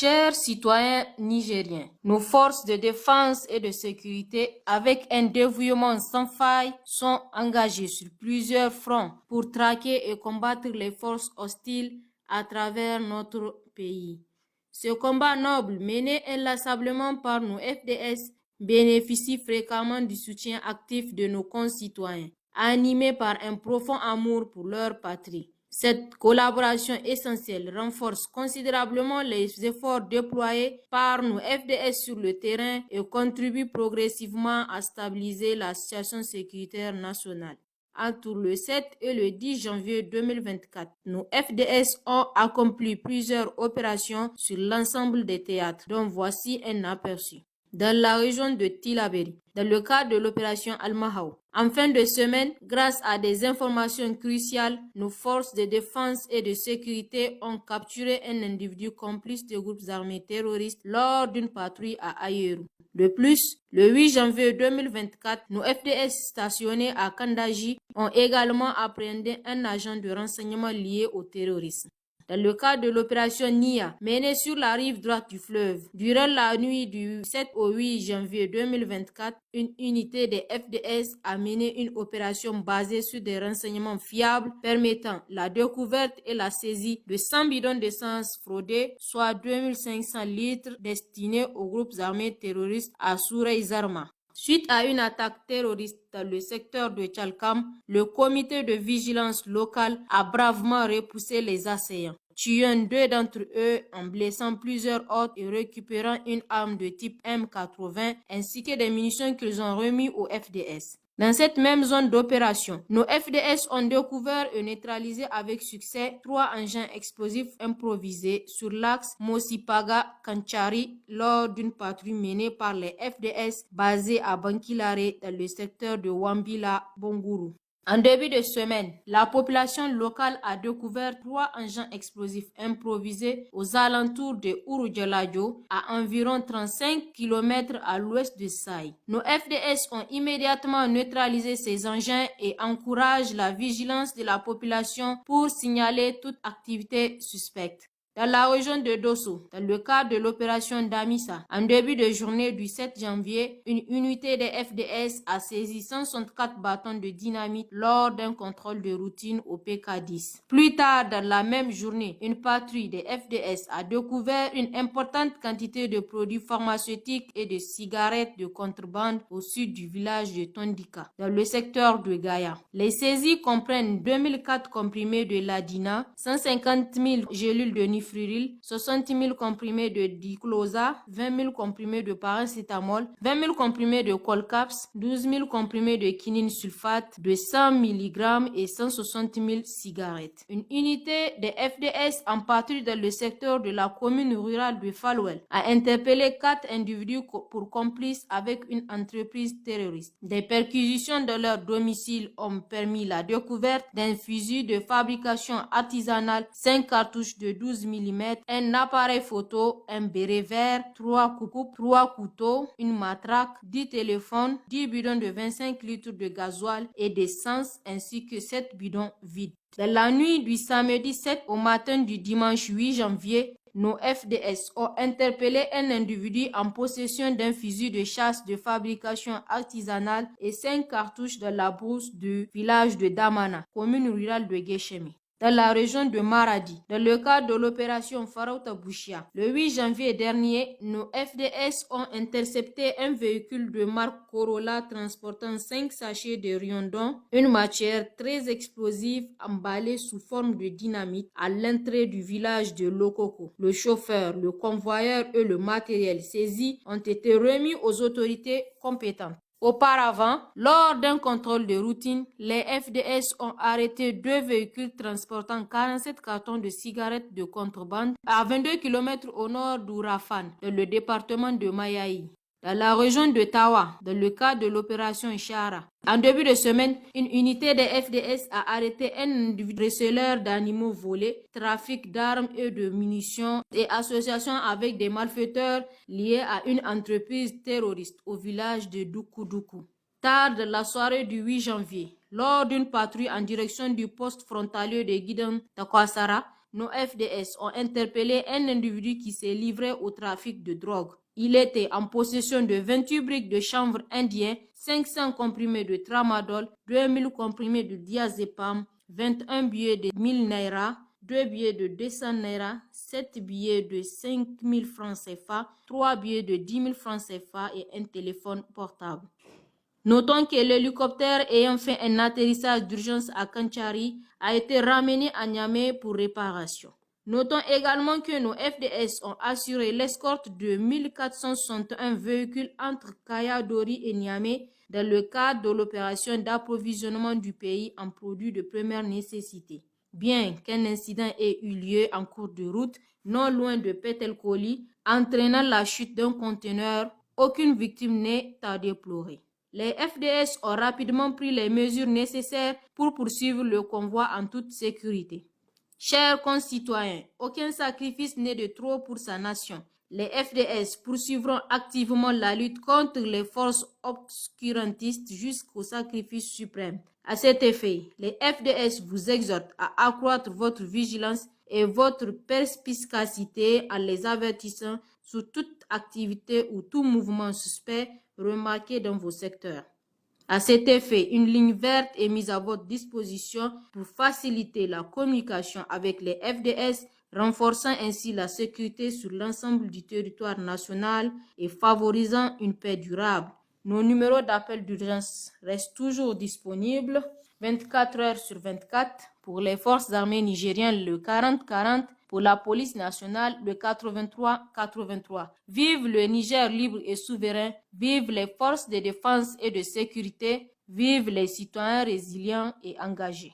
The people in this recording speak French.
Chers citoyens nigériens, nos forces de défense et de sécurité, avec un dévouement sans faille, sont engagées sur plusieurs fronts pour traquer et combattre les forces hostiles à travers notre pays. Ce combat noble, mené inlassablement par nos FDS, bénéficie fréquemment du soutien actif de nos concitoyens, animés par un profond amour pour leur patrie. Cette collaboration essentielle renforce considérablement les efforts déployés par nos FDS sur le terrain et contribue progressivement à stabiliser la situation sécuritaire nationale. Entre le 7 et le 10 janvier 2024, nos FDS ont accompli plusieurs opérations sur l'ensemble des théâtres, dont voici un aperçu. Dans la région de Tillabéri, dans le cadre de l'opération Al-Mahao. En fin de semaine, grâce à des informations cruciales, nos forces de défense et de sécurité ont capturé un individu complice de groupes armés terroristes lors d'une patrouille à Ayeru. De plus, le 8 janvier 2024, nos FDS stationnés à Kandaji ont également appréhendé un agent de renseignement lié au terrorisme. Dans le cadre de l'opération NIA, menée sur la rive droite du fleuve, durant la nuit du 7 au 8 janvier 2024, une unité des FDS a mené une opération basée sur des renseignements fiables permettant la découverte et la saisie de 100 bidons d'essence fraudés, soit 2500 litres destinés aux groupes armés terroristes à Sourei Zarma. Suite à une attaque terroriste dans le secteur de Tchalkam, le comité de vigilance local a bravement repoussé les assaillants, tuant 2 d'entre eux en blessant plusieurs autres et récupérant une arme de type M80 ainsi que des munitions qu'ils ont remis aux FDS. Dans cette même zone d'opération, nos FDS ont découvert et neutralisé avec succès 3 engins explosifs improvisés sur l'axe Mosipaga-Kanchari lors d'une patrouille menée par les FDS basés à Bankilare dans le secteur de Wambila-Bonguru. En début de semaine, la population locale a découvert 3 engins explosifs improvisés aux alentours de Urujalajo, à environ 35 km à l'ouest de Saï. Nos FDS ont immédiatement neutralisé ces engins et encouragent la vigilance de la population pour signaler toute activité suspecte. Dans la région de Dosso, dans le cadre de l'opération Damissa, en début de journée du 7 janvier, une unité des FDS a saisi 164 bâtons de dynamite lors d'un contrôle de routine au PK10. Plus tard dans la même journée, une patrouille des FDS a découvert une importante quantité de produits pharmaceutiques et de cigarettes de contrebande au sud du village de Tondika, dans le secteur de Gaïa. Les saisies comprennent 2004 comprimés de Ladina, 150 000 gélules de nifuril, 60 000 comprimés de diclosa, 20 000 comprimés de paracétamol, 20 000 comprimés de colcaps, 12 000 comprimés de quinine sulfate de 100 mg et 160 000 cigarettes. Une unité des FDS en patrouille dans le secteur de la commune rurale de Falwell a interpellé 4 individus pour complices avec une entreprise terroriste. Des perquisitions de leur domicile ont permis la découverte d'un fusil de fabrication artisanale, 5 cartouches de 12 mm, un appareil photo, un béret vert, 3 coupes, 3 couteaux, une matraque, 10 téléphones, 10 bidons de 25 litres de gasoil et d'essence ainsi que 7 bidons vides. Dans la nuit du samedi 7 au matin du dimanche 8 janvier, nos FDS ont interpellé un individu en possession d'un fusil de chasse de fabrication artisanale et 5 cartouches dans la brousse du village de Damana, commune rurale de Guéchemi, dans la région de Maradi, dans le cadre de l'opération Farauta Bouchia. Le 8 janvier dernier, nos FDS ont intercepté un véhicule de marque Corolla transportant 5 sachets de riondon, une matière très explosive emballée sous forme de dynamite à l'entrée du village de Lokoko. Le chauffeur, le convoyeur et le matériel saisis ont été remis aux autorités compétentes. Auparavant, lors d'un contrôle de routine, les FDS ont arrêté 2 véhicules transportant 47 cartons de cigarettes de contrebande à 22 km au nord d'Ourafan, dans le département de Mayaï, dans la région de Tawa, dans le cadre de l'opération Shara. En début de semaine, une unité des FDS a arrêté un individu receleur d'animaux volés, trafic d'armes et de munitions et association avec des malfaiteurs liés à une entreprise terroriste au village de Dukuduku. Tard de la soirée du 8 janvier, lors d'une patrouille en direction du poste frontalier de Gidan Takwasara, nos FDS ont interpellé un individu qui s'est livré au trafic de drogue. Il était en possession de 28 briques de chanvre indien, 500 comprimés de tramadol, 2000 comprimés de diazépam, 21 billets de 1000 naira, 2 billets de 200 naira, 7 billets de 5000 francs CFA, 3 billets de 10 000 francs CFA et un téléphone portable. Notons que l'hélicoptère ayant fait un atterrissage d'urgence à Kanchari a été ramené à Niamey pour réparation. Notons également que nos FDS ont assuré l'escorte de 1461 véhicules entre Kaya-Dori et Niamey dans le cadre de l'opération d'approvisionnement du pays en produits de première nécessité. Bien qu'un incident ait eu lieu en cours de route, non loin de Petelkoli, entraînant la chute d'un conteneur, aucune victime n'est à déplorer. Les FDS ont rapidement pris les mesures nécessaires pour poursuivre le convoi en toute sécurité. Chers concitoyens, aucun sacrifice n'est de trop pour sa nation. Les FDS poursuivront activement la lutte contre les forces obscurantistes jusqu'au sacrifice suprême. À cet effet, les FDS vous exhortent à accroître votre vigilance et votre perspicacité en les avertissant sur toute activité ou tout mouvement suspect remarqué dans vos secteurs. À cet effet, une ligne verte est mise à votre disposition pour faciliter la communication avec les FDS, renforçant ainsi la sécurité sur l'ensemble du territoire national et favorisant une paix durable. Nos numéros d'appel d'urgence restent toujours disponibles 24 heures sur 24 pour les forces armées nigériennes, le 40-40, pour la police nationale, le 83-83. Vive le Niger libre et souverain, vive les forces de défense et de sécurité, vive les citoyens résilients et engagés.